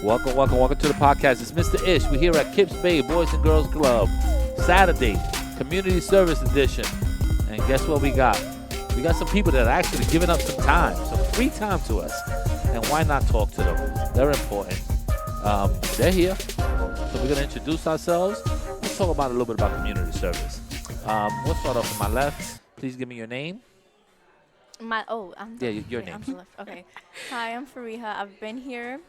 Welcome to the podcast. It's Mr. Ish. We're here at KIPS Bay Boys and Girls Club. Saturday, Community Service Edition. And guess what we got? We got some people that are actually giving up some time, some free time to us. And why not talk to them? They're important. They're here. So we're going to introduce ourselves. Let's talk about a little bit about community service. We'll start off on my left. Please give me your name. Your name. I'm the left. Okay. Hi, I'm Fariha. I've been here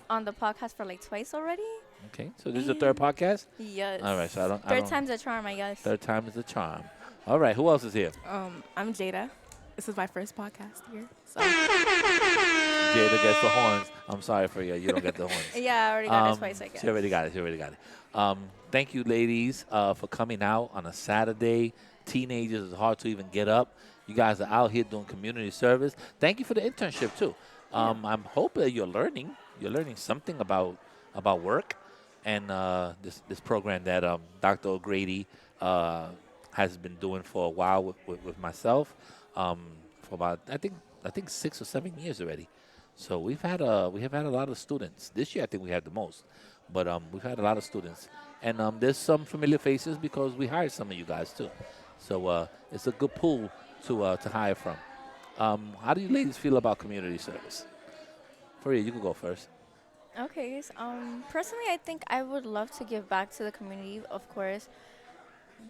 on the podcast for like twice already. Okay, so this is the third podcast? Yes. All right, so I don't. Third time's a charm, I guess. Third time is the charm. All right, who else is here? I'm Jada. This is my first podcast here. So. Jada gets the horns. I'm sorry for you. You don't get the horns. Yeah, I already got it twice, I guess. She already got it. Thank you, ladies, for coming out on a Saturday. Teenagers, it's hard to even get up. You guys are out here doing community service. Thank you for the internship, too. I'm hoping that you're learning. You're learning something about work. And this program that Dr. O'Grady has been doing for a while with myself for about I think 6 or 7 years already. So we have had a lot of students. This year I think we had the most, but we've had a lot of students, and there's some familiar faces because we hired some of you guys too. So it's a good pool to hire from. How do you ladies feel about community service? Faria, you can go first. Okay. Personally, I think I would love to give back to the community, of course.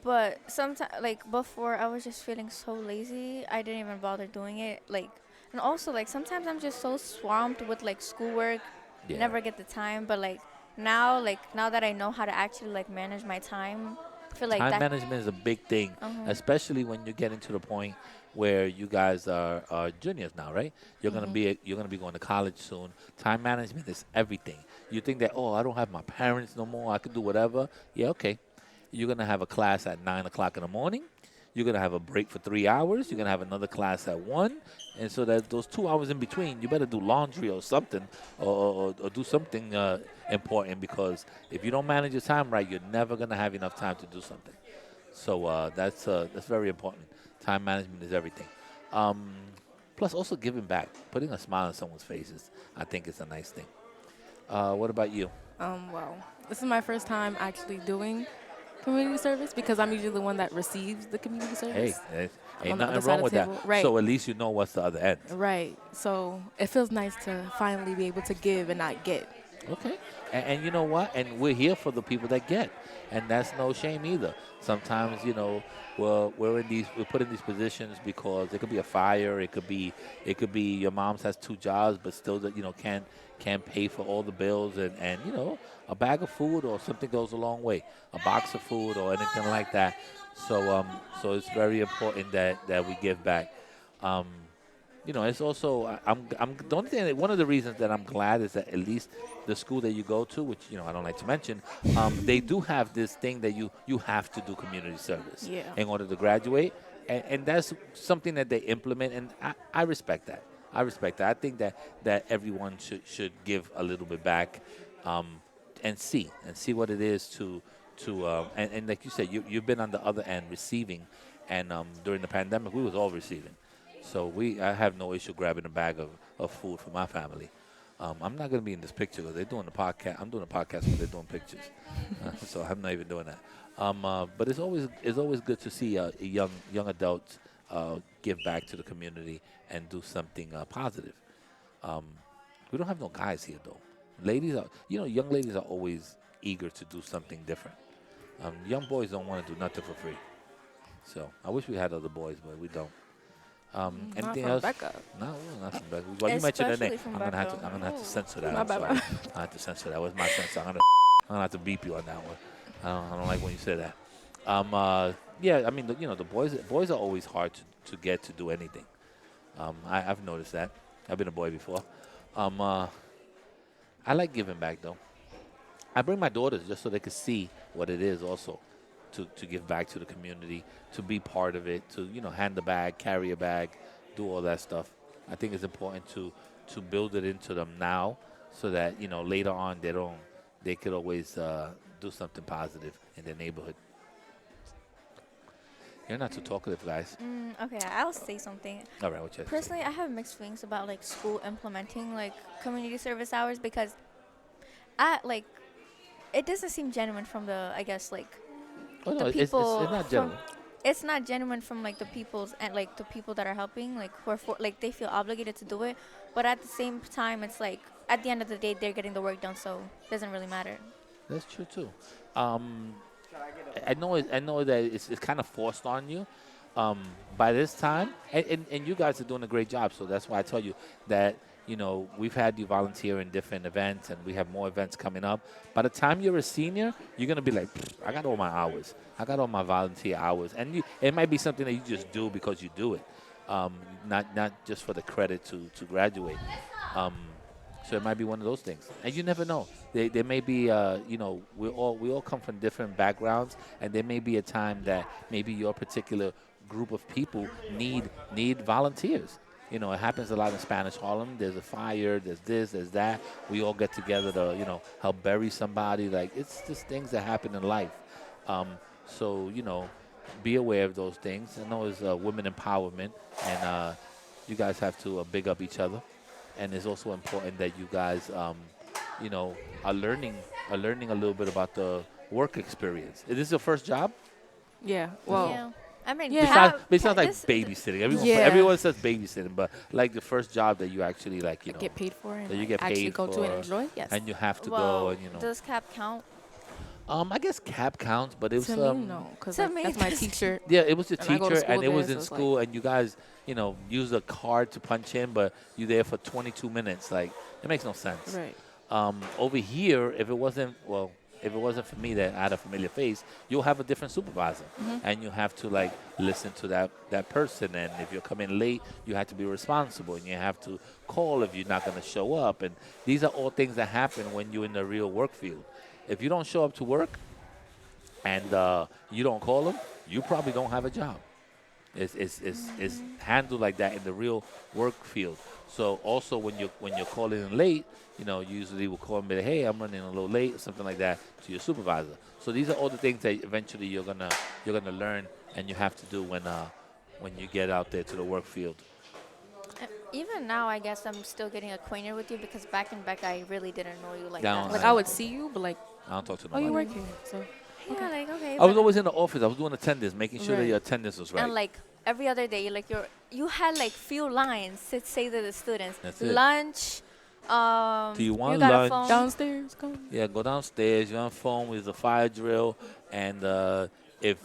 But sometimes, like before, I was just feeling so lazy. I didn't even bother doing it. And also, sometimes I'm just so swamped with schoolwork, never get the time. But now that I know how to actually manage my time, I feel like time management is a big thing, especially when you're getting to the point where you guys are juniors now, right? You're gonna be going to college soon. Time management is everything. You think that I don't have my parents no more. I can do whatever. Yeah, okay. You're gonna have a class at 9 o'clock in the morning. You're gonna have a break for 3 hours. You're gonna have another class at 1, and so that those 2 hours in between, you better do laundry or something, or do something important, because if you don't manage your time right, you're never gonna have enough time to do something. So that's very important. Time management is everything. Plus, also giving back, putting a smile on someone's faces, I think is a nice thing. What about you? Well, this is my first time actually doing community service because I'm usually the one that receives the community service. Hey, ain't nothing wrong with that. Right. So at least you know what's the other end. Right. So it feels nice to finally be able to give and not get. Okay. And you know what? And we're here for the people that get. And that's no shame either. Sometimes, we're put in these positions because it could be a fire, it could be your mom has 2 jobs but still can't pay for all the bills, and a bag of food or something goes a long way. A box of food or anything like that. So it's very important that we give back. It's also the only thing one of the reasons that I'm glad is that at least the school that you go to, which I don't like to mention, they do have this thing that you have to do community service in order to graduate, and that's something that they implement, and I respect that. I think that everyone should give a little bit back, and see what it is to and like you said, you've been on the other end receiving, and during the pandemic we was all receiving. So I have no issue grabbing a bag of food for my family. I'm not going to be in this picture because they're doing the podcast. I'm doing a podcast when they're doing pictures, so I'm not even doing that. But it's always good to see young adults give back to the community and do something positive. We don't have no guys here though. Ladies young ladies are always eager to do something different. Young boys don't want to do nothing for free. So I wish we had other boys, but we don't. Anything else? Becca. No, not from Becca. Well, you mentioned her name. I'm gonna have to censor that. I'm sorry. I have to censor that. What's my censor? I'm gonna have to beep you on that one. I don't like when you say that. I mean, the boys are always hard to get to do anything. I've noticed that. I've been a boy before. I like giving back though. I bring my daughters just so they can see what it is also. To give back to the community, to be part of it, to hand the bag, carry a bag, do all that stuff. I think it's important to build it into them now, so that later on they could always do something positive in their neighborhood. You're not too talkative, guys. Okay, I'll say something. All right, what you have to say? Personally, I have mixed feelings about school implementing community service hours, because I like it doesn't seem genuine from the I guess like Oh no, the it's people not from genuine. it's not genuine from like the people's and like the people that are helping like who are for like they feel obligated to do it, but at the same time it's like at the end of the day they're getting the work done, so it doesn't really matter. That's true too. Um, I know that it's kind of forced on you. By this time, and you guys are doing a great job. So that's why I tell you that we've had you volunteer in different events, and we have more events coming up. By the time you're a senior, you're gonna be like, "Pfft, I got all my hours. I got all my volunteer hours, and it might be something that you just do because you do it, um, not just for the credit to graduate. Um, so it might be one of those things, and you never know. There may be, we all come from different backgrounds, and there may be a time that maybe your particular group of people need volunteers. It happens a lot in Spanish Harlem. There's a fire. There's this. There's that. We all get together to help bury somebody. Like it's just things that happen in life. Um, so be aware of those things. I know it's women empowerment, and you guys have to big up each other, and it's also important that you guys, you know, are learning a little bit about the work experience. Is this your first job? Yeah. Well. Yeah, I mean, Yeah. It sounds like this babysitting. Yeah. Everyone says babysitting, but like the first job that you actually Get paid for it and that you like, get actually paid go to and for, enjoy. Yes. and you have to go, well, and does cap count? I guess cap counts, but it was To me, no, because To me, that's my that's- teacher. yeah, it was a And I go to teacher, and school it was there, in so it's school, and you guys, use a card to punch in, but you there for 22 minutes. Like, it makes no sense. Right. Over here, if it wasn't for me that I had a familiar face, you'll have a different supervisor, and you have to like listen to that person. And if you're coming late, you have to be responsible, and you have to call if you're not going to show up. And these are all things that happen when you're in the real work field. If you don't show up to work and you don't call them, you probably don't have a job. It's handled like that in the real work field. So also when you're calling in late, usually we'll call and be like, hey, I'm running a little late or something like that to your supervisor. So these are all the things that eventually you're gonna learn and you have to do when you get out there to the work field. Even now, I guess I'm still getting acquainted with you because back in Beck, I really didn't know you like Yeah, that. Like I I would see you, but like, I don't talk to oh, you nobody. work here, so Yeah, like okay. I was but- always in the office. I was doing attendance, making sure that Right. your attendance was right. And like every other day, like you had like few lines to say to the students. That's it. Lunch. Do you want you got lunch? a phone. downstairs, come. Yeah, go downstairs. You're on phone with the fire drill, and if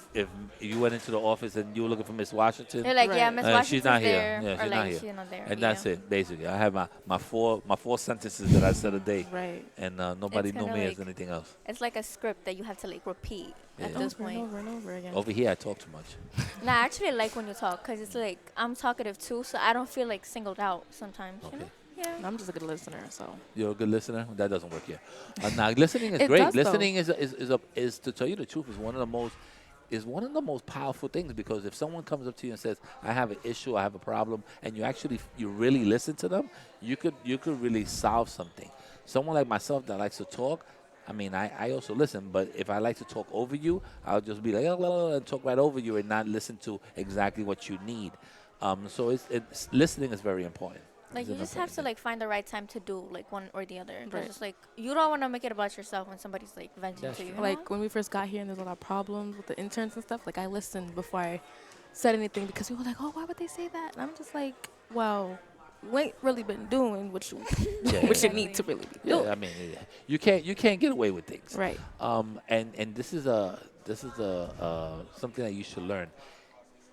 you went into the office and you were looking for Miss Washington, They're like, yeah, Right. Miss she's Washington's not here. there, Yeah, or she's like not here. she's not there. And yeah. that's it, basically. I have my four sentences that I said a day, Right. and nobody It's knew kinda me as like- anything else. It's like a script that you have to like repeat at Yeah. this Over and point. over and over again. Over here, I talk too much. Nah, I actually like when you talk because it's like I'm talkative too, so I don't feel like singled out sometimes. Okay. You know? Yeah. I'm just a good listener, so You're a good listener. That doesn't work here. Now, listening is It great. does, though. Listening is to tell you the truth is one of the most powerful things, because if someone comes up to you and says, I have an issue, I have a problem, and you really listen to them, you could really solve something. Someone like myself that likes to talk, I mean, I also listen, but if I like to talk over you, I'll just be like, and talk right over you and not listen to exactly what you need. So it's listening is very important. Like It's you an just have important to thing. like find the right time to do like one or the other. 'Cause Right. it's like you don't want to make it about yourself when somebody's like venting That's to you. true. you like know? when we first got here and there's a lot of problems with the interns and stuff, like I listened before I said anything because people were like, oh, why would they say that? And I'm just like, well, we ain't really been doing what you Yeah, what you yeah. need to really be Yeah, doing. I mean, yeah. You can't get away with things. Right. And this is something that you should learn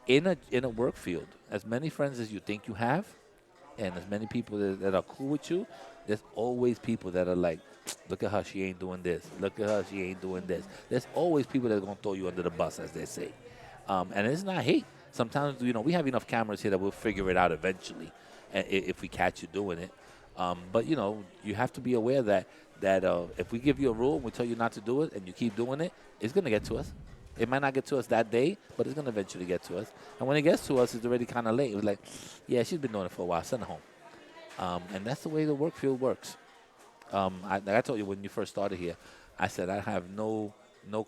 in a work field. As many friends as you think you have, and as many people that are cool with you, there's always people that are like, look at her, she ain't doing this. Look at her, she ain't doing this. There's always people that are gonna throw you under the bus, as they say. And it's not hate. Sometimes we have enough cameras here that we'll figure it out eventually, if we catch you doing it. But you have to be aware that if we give you a rule and we tell you not to do it and you keep doing it, it's gonna get to us. It might not get to us that day, but it's gonna eventually get to us. And when it gets to us, it's already kind of late. It was like, yeah, she's been doing it for a while. Send her home. And that's the way the work field works. Like I told you when you first started here, I said I have no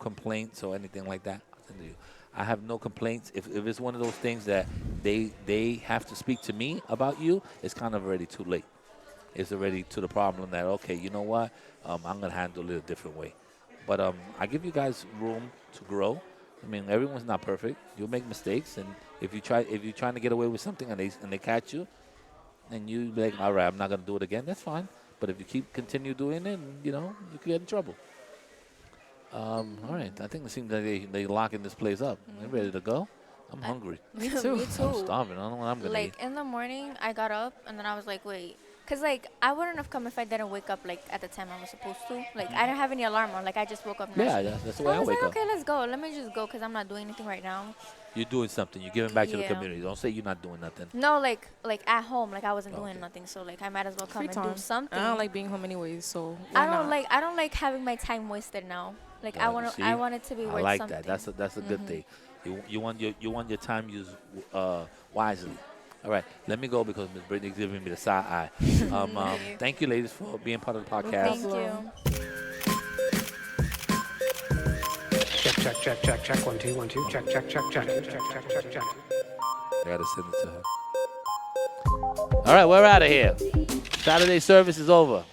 complaints or anything like that. I'll send it to you. I have no complaints. If it's one of those things that they have to speak to me about you, it's kind of already too late. is already to the problem that, okay, you know what, I'm gonna handle it a different way. But I give you guys room to grow. I mean, everyone's not perfect. You'll make mistakes, and if you're trying to get away with something and they catch you, and you be like, all right, I'm not gonna do it again. That's fine. But if you continue doing it, you could get in trouble. All right, I think it seems that they locking this place up. They ready to go? I'm hungry. Me too. Me I'm too. starving. I don't know what I'm gonna eat. Like in the morning, I got up and then I was like, wait, cause like I wouldn't have come if I didn't wake up like at the time I was supposed to. Like I didn't have any alarm on. Like I just woke up Yeah, naturally. that's the So way I I was wake like, up. okay, let's go. Let me just go, cause I'm not doing anything right now. You're doing something. You're giving back to the Yeah. community. Don't say you're not doing nothing. No, like at home, like I wasn't doing Okay. nothing. So like I might as well come Free and time. do something. I don't like being home anyways, so why not? I don't like having my time wasted now. Like See? I want it to be I worth like something. that. That's a good thing. You want your time used wisely. All right, let me go because Miss Brittany's giving me the side eye. Thank you, ladies, for being part of the podcast. Thank you. Check. 1 2 1 2. Check. Check. I gotta send it to her. All right, we're out of here. Saturday service is over.